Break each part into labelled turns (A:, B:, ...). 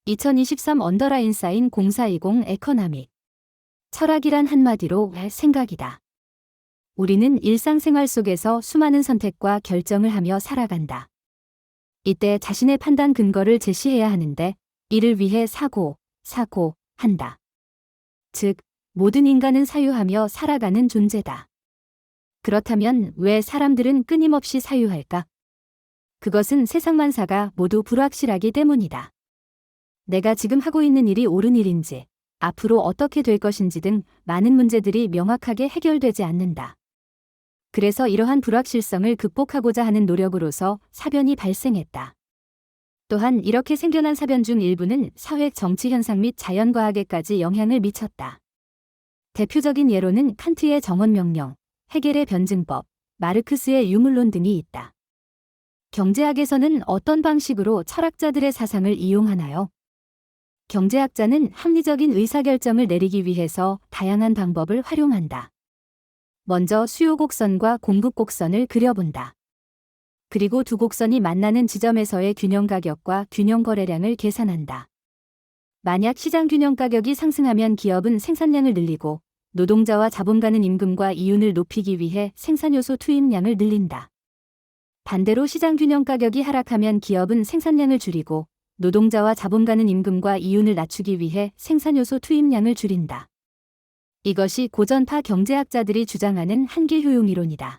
A: 2023 언더라인 사인 0420 에코노믹. 철학이란 한마디로 생각이다. 우리는 일상생활 속에서 수많은 선택과 결정을 하며 살아간다. 이때 자신의 판단 근거를 제시해야 하는데 이를 위해 사고한다. 즉, 모든 인간은 사유하며 살아가는 존재다. 그렇다면 왜 사람들은 끊임없이 사유할까? 그것은 세상만사가 모두 불확실하기 때문이다. 내가 지금 하고 있는 일이 옳은 일인지, 앞으로 어떻게 될 것인지 등 많은 문제들이 명확하게 해결되지 않는다. 그래서 이러한 불확실성을 극복하고자 하는 노력으로서 사변이 발생했다. 또한 이렇게 생겨난 사변 중 일부는 사회 정치 현상 및 자연과학에까지 영향을 미쳤다. 대표적인 예로는 칸트의 정언명령, 헤겔의 변증법, 마르크스의 유물론 등이 있다. 경제학에서는 어떤 방식으로 철학자들의 사상을 이용하나요? 경제학자는 합리적인 의사결정을 내리기 위해서 다양한 방법을 활용한다. 먼저 수요 곡선과 공급 곡선을 그려본다. 그리고 두 곡선이 만나는 지점에서의 균형 가격과 균형 거래량을 계산한다. 만약 시장 균형 가격이 상승하면 기업은 생산량을 늘리고 노동자와 자본가는 임금과 이윤을 높이기 위해 생산요소 투입량을 늘린다. 반대로 시장 균형 가격이 하락하면 기업은 생산량을 줄이고 노동자와 자본가는 임금과 이윤을 낮추기 위해 생산요소 투입량을 줄인다. 이것이 고전파 경제학자들이 주장하는 한계효용 이론이다.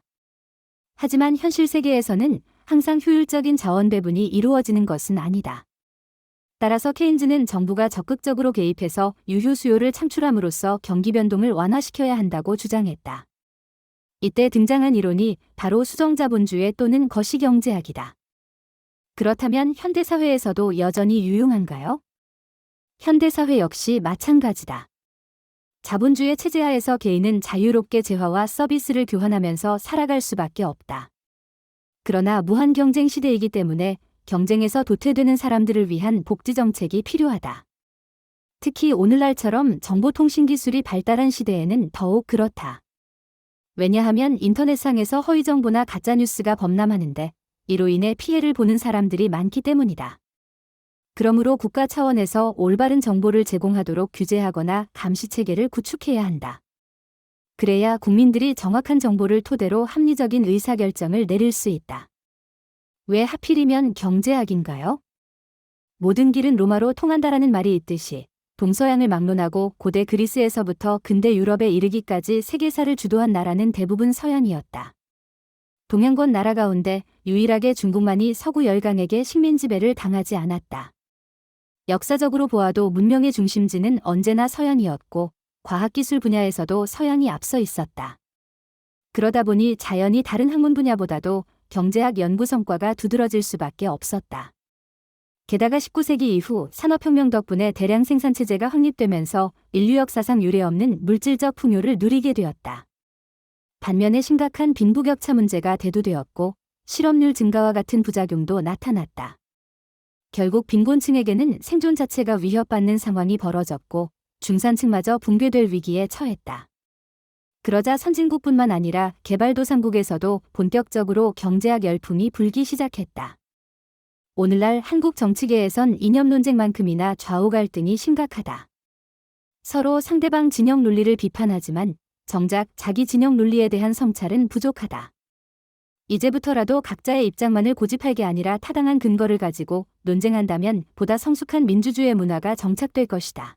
A: 하지만 현실 세계에서는 항상 효율적인 자원 배분이 이루어지는 것은 아니다. 따라서 케인즈는 정부가 적극적으로 개입해서 유효 수요를 창출함으로써 경기 변동을 완화시켜야 한다고 주장했다. 이때 등장한 이론이 바로 수정자본주의 또는 거시경제학이다. 그렇다면 현대사회에서도 여전히 유용한가요? 현대사회 역시 마찬가지다. 자본주의 체제하에서 개인은 자유롭게 재화와 서비스를 교환하면서 살아갈 수밖에 없다. 그러나 무한 경쟁 시대이기 때문에 경쟁에서 도태되는 사람들을 위한 복지 정책이 필요하다. 특히 오늘날처럼 정보통신 기술이 발달한 시대에는 더욱 그렇다. 왜냐하면 인터넷상에서 허위 정보나 가짜뉴스가 범람하는데 이로 인해 피해를 보는 사람들이 많기 때문이다. 그러므로 국가 차원에서 올바른 정보를 제공하도록 규제하거나 감시 체계를 구축해야 한다. 그래야 국민들이 정확한 정보를 토대로 합리적인 의사결정을 내릴 수 있다. 왜 하필이면 경제학인가요? 모든 길은 로마로 통한다라는 말이 있듯이 동서양을 막론하고 고대 그리스에서부터 근대 유럽에 이르기까지 세계사를 주도한 나라는 대부분 서양이었다. 동양권 나라 가운데 유일하게 중국만이 서구 열강에게 식민 지배를 당하지 않았다. 역사적으로 보아도 문명의 중심지는 언제나 서양이었고 과학기술 분야에서도 서양이 앞서 있었다. 그러다 보니 자연히 다른 학문 분야보다도 경제학 연구 성과가 두드러질 수밖에 없었다. 게다가 19세기 이후 산업혁명 덕분에 대량 생산체제가 확립되면서 인류 역사상 유례없는 물질적 풍요를 누리게 되었다. 반면에 심각한 빈부격차 문제가 대두되었고 실업률 증가와 같은 부작용도 나타났다. 결국 빈곤층에게는 생존 자체가 위협받는 상황이 벌어졌고 중산층마저 붕괴될 위기에 처했다. 그러자 선진국뿐만 아니라 개발도상국에서도 본격적으로 경제학 열풍이 불기 시작했다. 오늘날 한국 정치계에선 이념 논쟁만큼이나 좌우 갈등이 심각하다. 서로 상대방 진영 논리를 비판하지만 정작 자기 진영 논리에 대한 성찰은 부족하다. 이제부터라도 각자의 입장만을 고집할 게 아니라 타당한 근거를 가지고 논쟁한다면 보다 성숙한 민주주의 문화가 정착될 것이다.